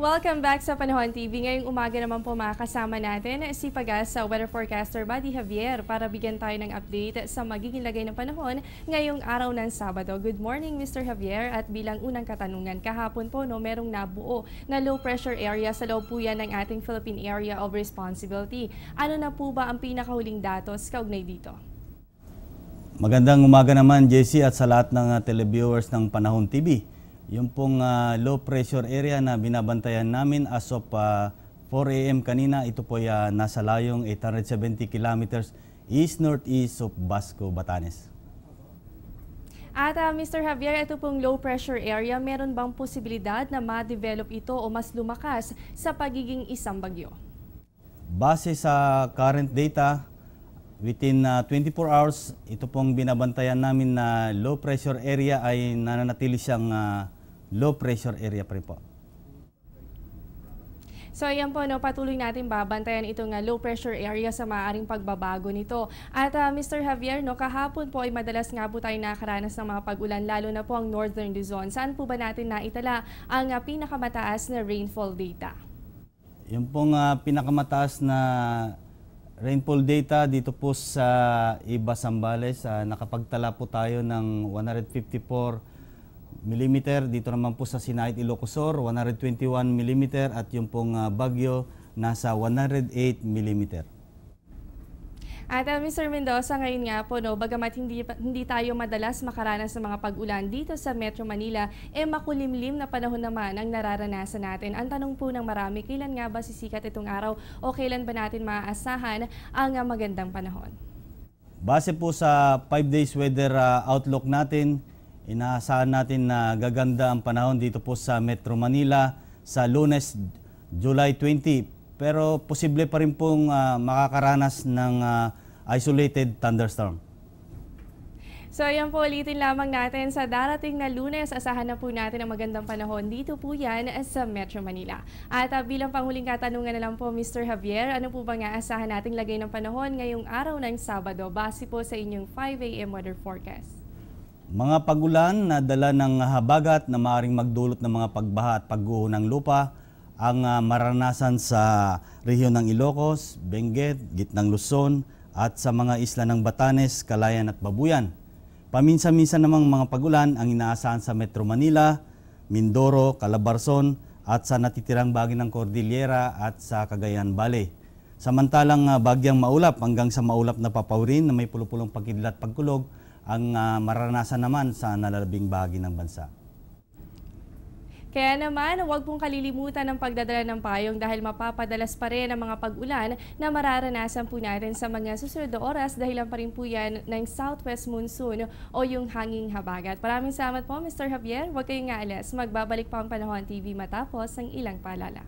Welcome back sa Panahon TV. Ngayong umaga naman po makakasama natin si Pag-asa weather forecaster Buddy Javier para bigyan tayo ng update sa magiging lagay ng panahon ngayong araw ng Sabado. Good morning Mr. Javier, at bilang unang katanungan, kahapon po merong nabuo na low pressure area sa loob po yan ng ating Philippine Area of Responsibility. Ano na po ba ang pinakahuling datos kaugnay dito? Magandang umaga naman, Jessie, at sa lahat ng televiewers ng Panahon TV. Yung pong low pressure area na binabantayan namin as of 4 a.m. kanina, ito po nasa layong 870 kilometers east-northeast of Basco, Batanes. At Mr. Javier, ito pong low pressure area, meron bang posibilidad na ma-develop ito o mas lumakas sa pagiging isang bagyo? Base sa current data, within 24 hours, ito pong binabantayan namin na low pressure area ay nananatili siyang low pressure area pa rin po. So ayan po, patuloy natin babantayan itong low pressure area sa maaaring pagbabago nito. At Mr. Javier, kahapon po ay madalas nga po tayo nakaranas ng mga pag-ulan, lalo na po ang Northern Luzon. Saan po ba natin naitala ang pinakamataas na rainfall data? Yung pong pinakamataas na rainfall data dito po sa Iba, Zambales, nakapagtala po tayo ng 154 mm. Dito naman po sa Sinait, Ilocosur, 121 mm, at yung pong Baguio nasa 108 mm. At Mr. Mendoza, ngayon nga po, bagamat hindi tayo madalas makaranas ng mga pag-ulan dito sa Metro Manila, makulimlim na panahon naman ang nararanasan natin. Ang tanong po ng marami, kailan nga ba sisikat itong araw o kailan ba natin maaasahan ang magandang panahon? Base po sa 5 days weather outlook natin, inaasahan natin na gaganda ang panahon dito po sa Metro Manila sa Lunes, July 20. Pero posible pa rin pong makakaranas ng isolated thunderstorm. So ayan po, ulitin lamang natin, sa darating na Lunes, asahan na po natin ang magandang panahon dito po yan sa Metro Manila. At bilang panghuling katanungan na lang po, Mr. Javier, ano po bang aasahan nating lagay ng panahon ngayong araw ng Sabado base po sa inyong 5 a.m. weather forecast? Mga pagulan na dala ng habagat na maaaring magdulot ng mga pagbaha at pagguho ng lupa ang maranasan sa rehiyon ng Ilocos, Benguet, Gitnang Luzon at sa mga isla ng Batanes, Calayan at Babuyan. Paminsan-minsan namang mga pagulan ang inaasahan sa Metro Manila, Mindoro, Calabarzon at sa natitirang bahagi ng Cordillera at sa Cagayan Valley. Samantalang bagyang maulap hanggang sa maulap na papawirin na may pulupulong pagkidlat at pagkulog ang maranasan naman sa nalalabing bahagi ng bansa. Kaya naman, huwag pong kalilimutan ang pagdadala ng payong dahil mapapadalas pa rin ang mga pag-ulan na mararanasan po natin sa mga susunod na oras dahilan pa rin po yan ng southwest monsoon o yung hanging habagat. Maraming salamat po, Mr. Javier. Huwag kayong aalis. Magbabalik pa ang Panahon TV matapos ang ilang paalala.